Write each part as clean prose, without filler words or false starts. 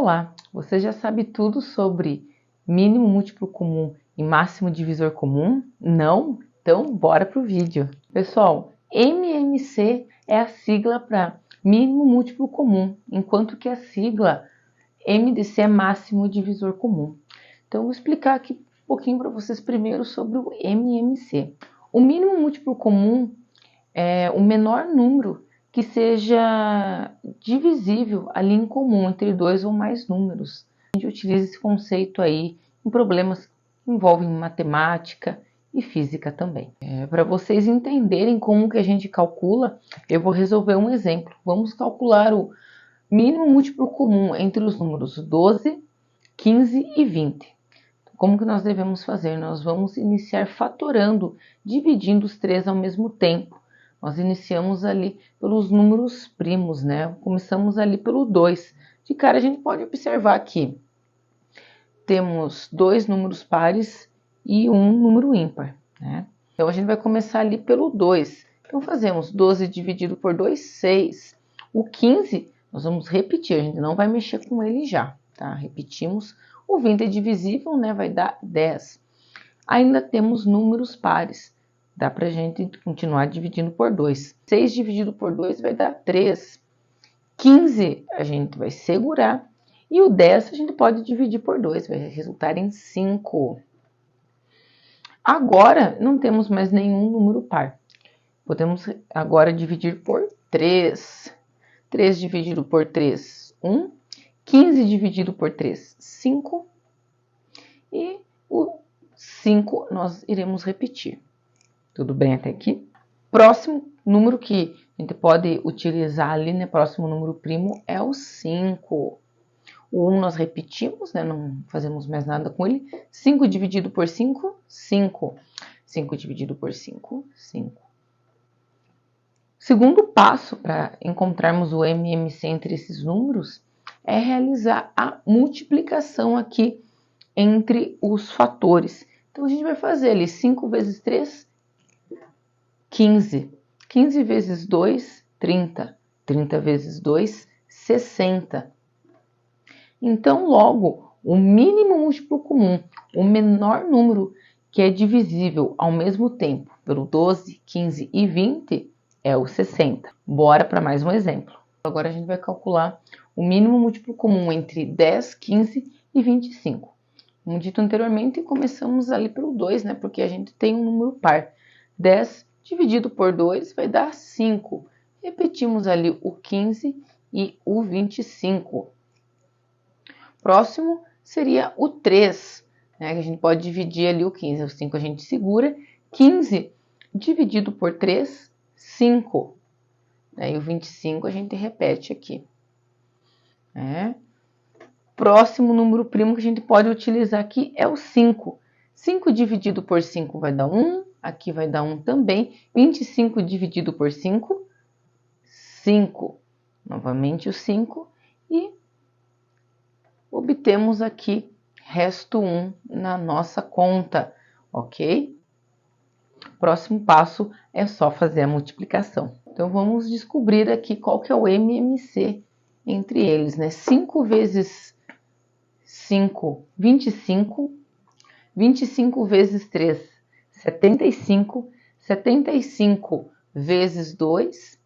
Olá, você já sabe tudo sobre mínimo múltiplo comum e máximo divisor comum? Não? Então bora pro vídeo. Pessoal, MMC é a sigla para mínimo múltiplo comum, enquanto que a sigla MDC é máximo divisor comum. Então eu vou explicar aqui um pouquinho para vocês primeiro sobre o MMC. O mínimo múltiplo comum é o menor número que seja divisível ali em comum entre dois ou mais números. A gente utiliza esse conceito aí em problemas que envolvem matemática e física também. Para vocês entenderem como que a gente calcula, eu vou resolver um exemplo. Vamos calcular o mínimo múltiplo comum entre os números 12, 15 e 20. Como que nós devemos fazer? Nós vamos iniciar fatorando, dividindo os três ao mesmo tempo. Nós iniciamos ali pelos números primos, né? Começamos ali pelo 2. De cara, a gente pode observar aqui. Temos dois números pares e um número ímpar, né? Então, a gente vai começar ali pelo 2. Então, fazemos 12 dividido por 2, 6. O 15, nós vamos repetir, a gente não vai mexer com ele já, tá? Repetimos. O 20 é divisível, né? Vai dar 10. Ainda temos números pares. Dá para a gente continuar dividindo por 2. 6 dividido por 2 vai dar 3. 15 a gente vai segurar. E o 10 a gente pode dividir por 2, vai resultar em 5. Agora não temos mais nenhum número par. Podemos agora dividir por 3. 3 dividido por 3, 1. 15 dividido por 3, 5. E o 5 nós iremos repetir. Tudo bem até aqui? Próximo número que a gente pode utilizar ali, né? Próximo número primo é o 5. O 1 nós repetimos, né? Não fazemos mais nada com ele. 5 dividido por 5, 5. 5 dividido por 5, 5. Segundo passo para encontrarmos o MMC entre esses números é realizar a multiplicação aqui entre os fatores. Então, a gente vai fazer ali 5 vezes 3, 15. 15 vezes 2, 30. 30 vezes 2, 60. Então, logo, o mínimo múltiplo comum, o menor número que é divisível ao mesmo tempo pelo 12, 15 e 20 é o 60. Bora para mais um exemplo. Agora a gente vai calcular o mínimo múltiplo comum entre 10, 15 e 25. Como dito anteriormente, começamos ali pelo 2, né? Porque a gente tem um número par. 10 dividido por 2 vai dar 5. Repetimos ali o 15 e o 25. Próximo seria o 3, né? Que a gente pode dividir ali o 15. O 5 a gente segura. 15 dividido por 3, 5. E o 25 a gente repete aqui. Próximo número primo que a gente pode utilizar aqui é o 5. 5 dividido por 5 vai dar 1. Aqui vai dar 1 também. 25 dividido por 5, 5. Novamente o 5. E obtemos aqui resto 1 na nossa conta, ok? Próximo passo é só fazer a multiplicação. Então, vamos descobrir aqui qual que é o MMC entre eles, né? 5 vezes 5, 25. 25 vezes 3, 75. 75 vezes 2,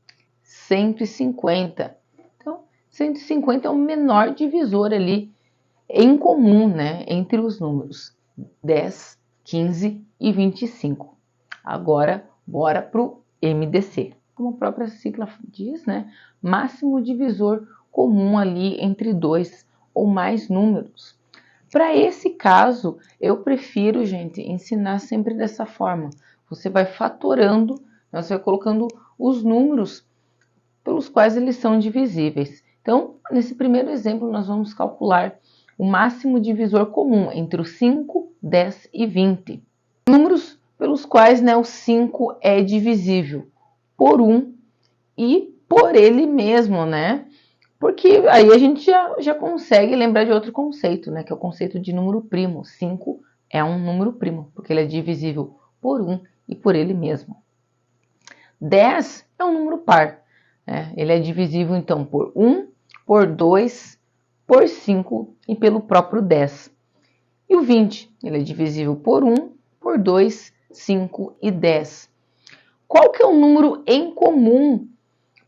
150. Então, 150 é o menor divisor ali em comum, né? Entre os números 10, 15 e 25. Agora, bora para o MDC. Como a própria sigla diz, né? Máximo divisor comum ali entre dois ou mais números. Para esse caso, eu prefiro, gente, ensinar sempre dessa forma. Você vai fatorando, você vai colocando os números pelos quais eles são divisíveis. Então, nesse primeiro exemplo, nós vamos calcular o máximo divisor comum entre os 5, 10 e 20. Números pelos quais, né, o 5 é divisível por 1 e por ele mesmo, né? Porque aí a gente já consegue lembrar de outro conceito, né? Que é o conceito de número primo. 5 é um número primo, porque ele é divisível por 1 e por ele mesmo. 10 é um número par, né? Ele é divisível, então, por 1, por 2, por 5 e pelo próprio 10. E o 20, ele é divisível por 1, por 2, 5 e 10. Qual que é o número em comum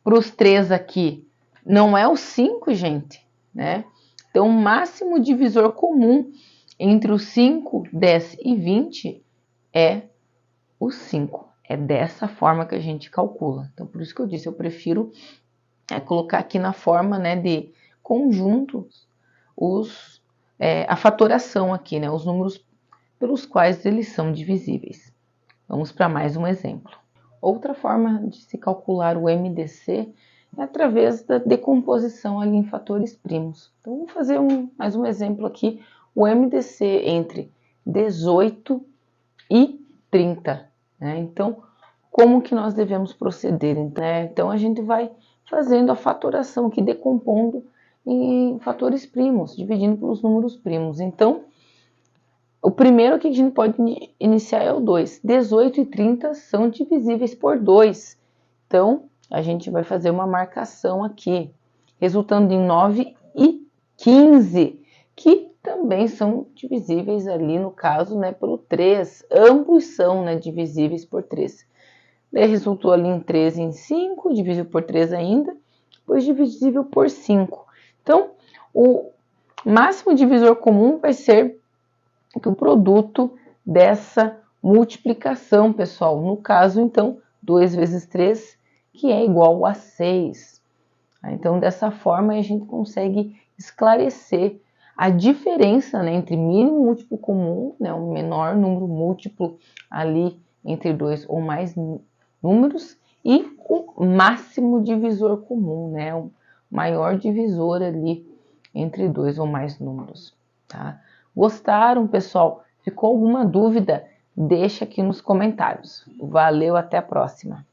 para os 3 aqui? Não é o 5, gente, né? Então, o máximo divisor comum entre os 5, 10 e 20 é o 5. É dessa forma que a gente calcula. Então, por isso que eu disse, eu prefiro colocar aqui na forma, né, de conjuntos a fatoração aqui, né, os números pelos quais eles são divisíveis. Vamos para mais um exemplo. Outra forma de se calcular o MDC é através da decomposição ali em fatores primos. Então, vamos fazer mais um exemplo aqui, o MDC entre 18 e 30. Né? Então, como que nós devemos proceder? Então, a gente vai fazendo a fatoração aqui, decompondo em fatores primos, dividindo pelos números primos. Então, o primeiro que a gente pode iniciar é o 2. 18 e 30 são divisíveis por 2. Então, a gente vai fazer uma marcação aqui, resultando em 9 e 15, que também são divisíveis ali, no caso, né, pelo 3. Ambos são, né, divisíveis por 3. Daí resultou ali em 13 em 5, divisível por 3 ainda, depois divisível por 5. Então, o máximo divisor comum vai ser o produto dessa multiplicação, pessoal. No caso, então, 2 vezes 3, que é igual a 6. Então, dessa forma, a gente consegue esclarecer a diferença, né, entre mínimo múltiplo comum, né, o menor número múltiplo ali entre 2 ou mais números, e o máximo divisor comum, né, o maior divisor ali entre 2 ou mais números. Tá? Gostaram, pessoal? Ficou alguma dúvida? Deixa aqui nos comentários. Valeu, até a próxima!